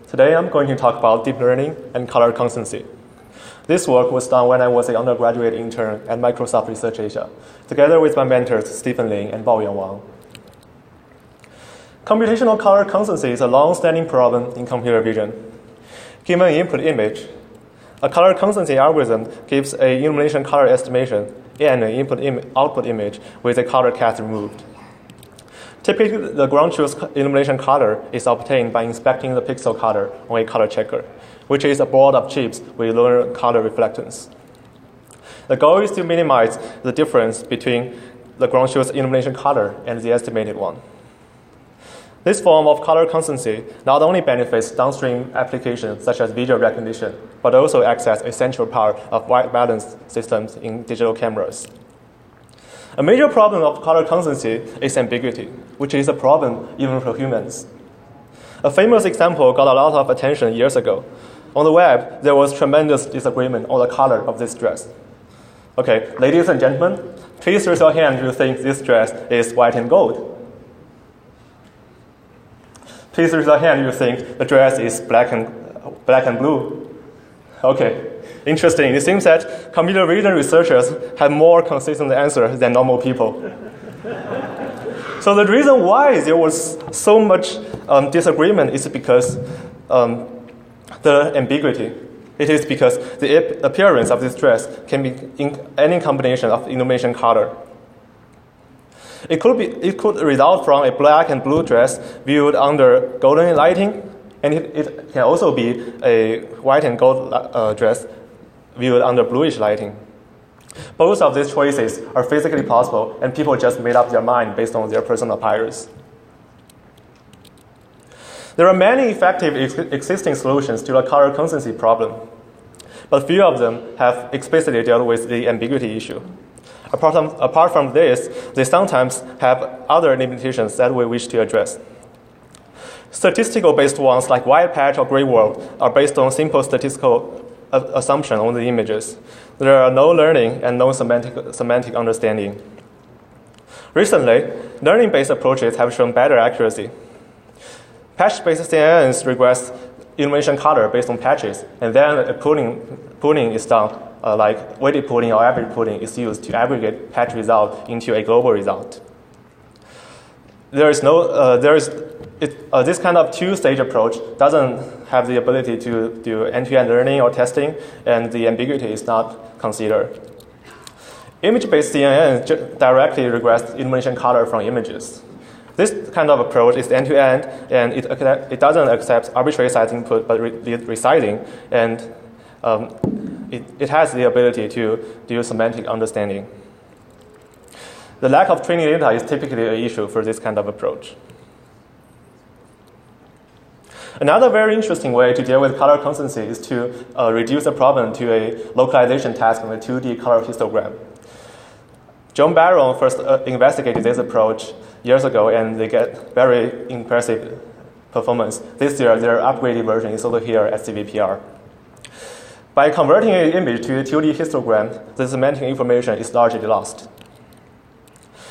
Today I'm going to talk about deep learning and color constancy. This work was done when I was an undergraduate intern at Microsoft Research Asia, together with my mentors Stephen Lin and Baoyuan Wang. Computational color constancy is a long-standing problem in computer vision. Given an input image, a color constancy algorithm gives an illumination color estimation and an output image with a color cast removed. Typically, the ground truth illumination color is obtained by inspecting the pixel color on a color checker, which is a board of chips with lower color reflectance. The goal is to minimize the difference between the ground truth illumination color and the estimated one. This form of color constancy not only benefits downstream applications such as visual recognition, but also acts as a central part of white balance systems in digital cameras. A major problem of color constancy is ambiguity, which is a problem even for humans. A famous example got a lot of attention years ago. On the web, there was tremendous disagreement on the color of this dress. Okay, ladies and gentlemen, please raise your hand if you think this dress is white and gold. Please raise your hand if you think the dress is black and blue. Okay, interesting. It seems that computer vision researchers have more consistent answers than normal people. So the reason why there was so much disagreement is because the ambiguity. It is because the appearance of this dress can be in any combination of illumination color. It could result from a black and blue dress viewed under golden lighting, and it can also be a white and gold dress viewed under bluish lighting. Both of these choices are physically possible, and people just made up their mind based on their personal bias. There are many effective existing solutions to the color constancy problem, but few of them have explicitly dealt with the ambiguity issue. Apart from this, they sometimes have other limitations that we wish to address. Statistical-based ones like white patch or gray world are based on simple statistical assumption on the images. There are no learning and no semantic understanding. Recently, learning-based approaches have shown better accuracy. Patch-based CNNs regress illumination color based on patches, and then pooling is done, like weighted pooling or average pooling is used to aggregate patch result into a global result. This kind of two-stage approach doesn't have the ability to do end-to-end learning or testing, and the ambiguity is not considered. Image-based CNN directly regress illumination color from images. This kind of approach is end-to-end, and it doesn't accept arbitrary size input, but resizing, and it has the ability to do semantic understanding. The lack of training data is typically an issue for this kind of approach. Another very interesting way to deal with color constancy is to reduce the problem to a localization task on a 2D color histogram. John Barron first investigated this approach years ago, and they get very impressive performance. This year, their upgraded version is over here at CVPR. By converting an image to a 2D histogram, the semantic information is largely lost.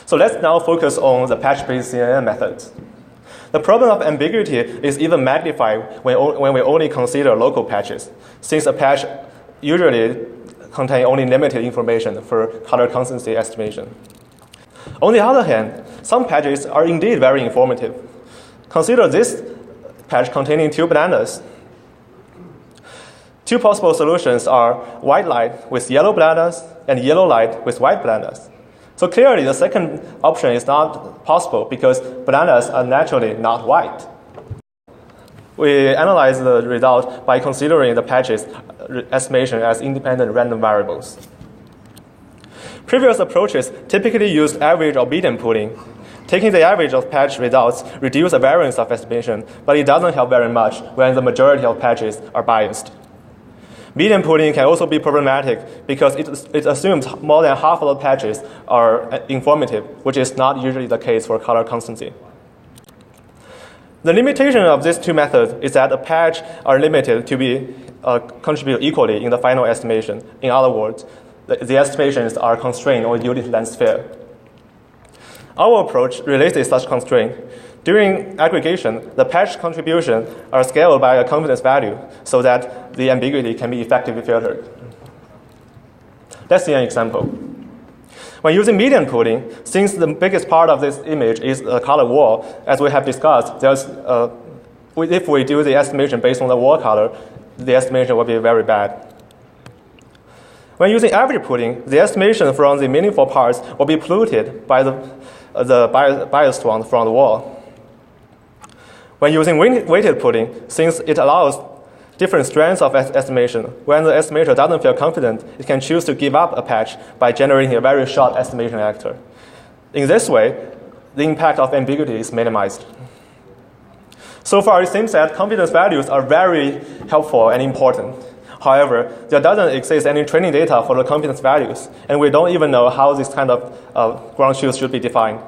So let's now focus on the patch-based CNN methods. The problem of ambiguity is even magnified when we only consider local patches, since a patch usually contains only limited information for color constancy estimation. On the other hand, some patches are indeed very informative. Consider this patch containing 2 bananas. 2 possible solutions are white light with yellow bananas and yellow light with white bananas. So clearly, the second option is not possible because bananas are naturally not white. We analyze the result by considering the patches estimation as independent random variables. Previous approaches typically used average or median pooling. Taking the average of patch results reduces the variance of estimation, but it doesn't help very much when the majority of patches are biased. Median pooling can also be problematic because it assumes more than half of the patches are informative, which is not usually the case for color constancy. The limitation of these 2 methods is that the patch are limited to be contribute equally in the final estimation. In other words, the estimations are constrained on unit length sphere. Our approach releases such constraint. During aggregation, the patch contributions are scaled by a confidence value so that the ambiguity can be effectively filtered. Let's see an example. When using median pooling, since the biggest part of this image is a color wall, as we have discussed, if we do the estimation based on the wall color, the estimation will be very bad. When using average pooling, the estimation from the meaningful parts will be polluted by the biased one from the wall. When using weighted pooling, since it allows different strands of estimation, when the estimator doesn't feel confident, it can choose to give up a patch by generating a very short estimation actor. In this way, the impact of ambiguity is minimized. So far, it seems that confidence values are very helpful and important. However, there doesn't exist any training data for the confidence values, and we don't even know how this kind of ground truth should be defined.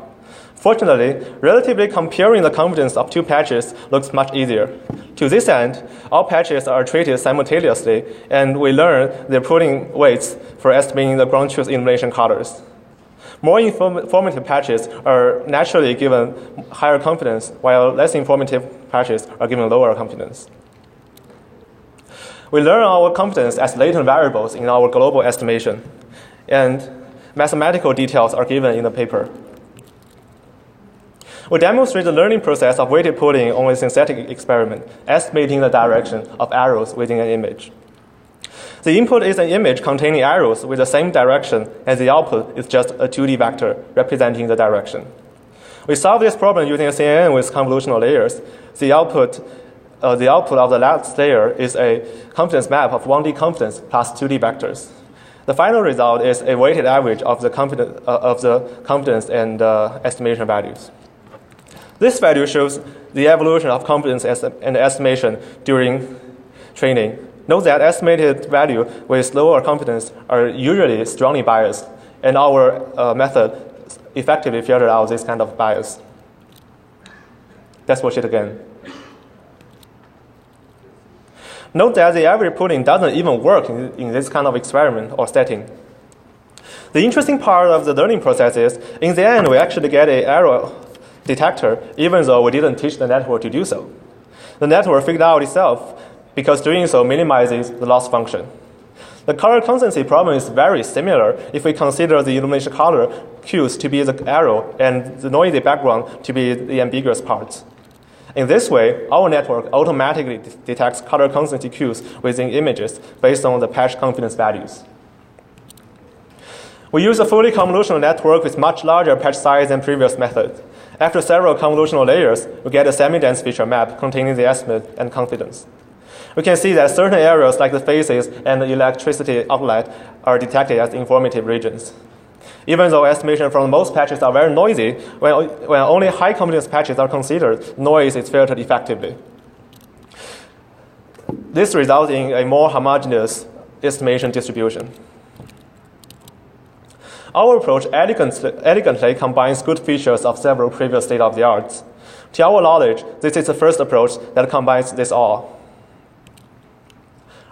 Fortunately, relatively comparing the confidence of two patches looks much easier. To this end, all patches are treated simultaneously, and we learn their pooling weights for estimating the ground truth illumination colors. More informative patches are naturally given higher confidence, while less informative patches are given lower confidence. We learn our confidence as latent variables in our global estimation, and mathematical details are given in the paper. We demonstrate the learning process of weighted pooling on a synthetic experiment, estimating the direction of arrows within an image. The input is an image containing arrows with the same direction, and the output is just a 2D vector representing the direction. We solve this problem using a CNN with convolutional layers. The output of the last layer is a confidence map of 1D confidence plus 2D vectors. The final result is a weighted average of the confidence and estimation values. This value shows the evolution of confidence and estimation during training. Note that estimated value with lower confidence are usually strongly biased, and our method effectively filtered out this kind of bias. Let's watch it again. Note that the average pooling doesn't even work in this kind of experiment or setting. The interesting part of the learning process is, in the end, we actually get an error detector, even though we didn't teach the network to do so. The network figured out itself because doing so minimizes the loss function. The color constancy problem is very similar if we consider the illumination color cues to be the arrow and the noisy background to be the ambiguous parts. In this way, our network automatically detects color constancy cues within images based on the patch confidence values. We use a fully convolutional network with much larger patch size than previous method. After several convolutional layers, we get a semi-dense feature map containing the estimate and confidence. We can see that certain areas like the faces and the electricity outlet are detected as informative regions. Even though estimation from most patches are very noisy, when only high confidence patches are considered, noise is filtered effectively. This results in a more homogeneous estimation distribution. Our approach elegantly combines good features of several previous state-of-the-arts. To our knowledge, this is the first approach that combines this all.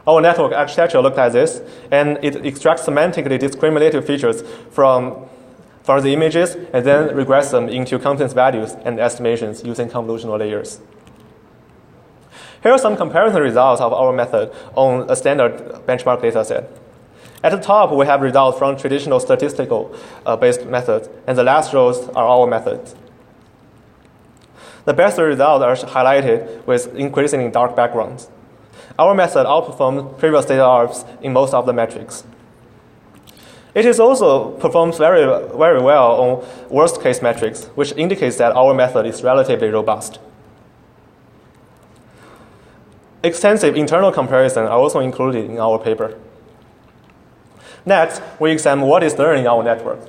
Our network architecture looked like this, and it extracts semantically discriminative features from the images and then regress them into confidence values and estimations using convolutional layers. Here are some comparison results of our method on a standard benchmark dataset. At the top, we have results from traditional statistical-based methods, and the last rows are our methods. The best results are highlighted with increasingly dark backgrounds. Our method outperforms previous data arts in most of the metrics. It is also performs very, very well on worst-case metrics, which indicates that our method is relatively robust. Extensive internal comparisons are also included in our paper. Next, we examine what is learned in our network.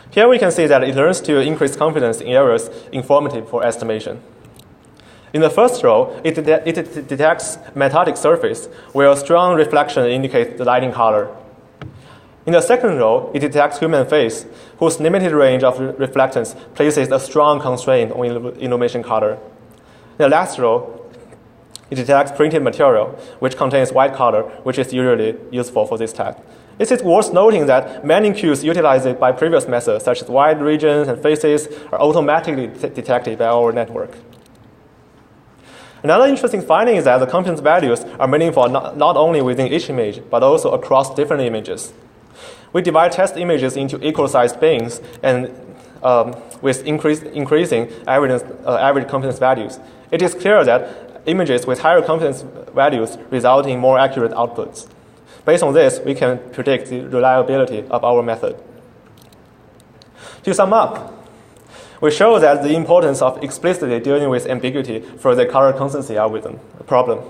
Here we can see that it learns to increase confidence in areas informative for estimation. In the first row, it detects metallic surface, where a strong reflection indicates the lighting color. In the second row, it detects human face, whose limited range of reflectance places a strong constraint on illumination color. In the last row, it detects printed material, which contains white color, which is usually useful for this type. It is worth noting that many cues utilized by previous methods, such as wide regions and faces, are automatically detected by our network. Another interesting finding is that the confidence values are meaningful not only within each image, but also across different images. We divide test images into equal-sized bins and with increasing average confidence values. It is clear that images with higher confidence values result in more accurate outputs. Based on this, we can predict the reliability of our method. To sum up, we show that the importance of explicitly dealing with ambiguity for the color constancy algorithm problem.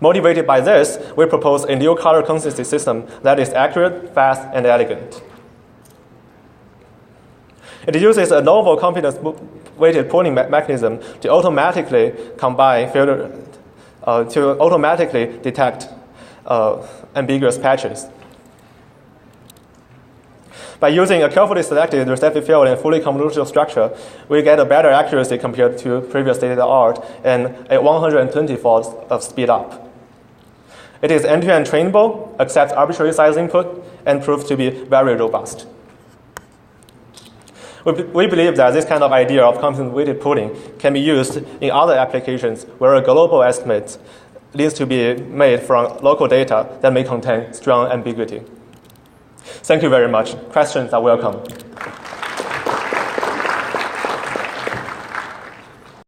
Motivated by this, we propose a new color constancy system that is accurate, fast, and elegant. It uses a novel confidence-weighted pooling mechanism to automatically combine to automatically detect ambiguous patches. By using a carefully selected receptive field and fully convolutional structure, we get a better accuracy compared to previous state-of-the-art and a 120-fold of speed up. It is end-to-end trainable, accepts arbitrary size input, and proves to be very robust. We believe that this kind of idea of confidence-weighted pooling can be used in other applications where a global estimate needs to be made from local data that may contain strong ambiguity. Thank you very much. Questions are welcome.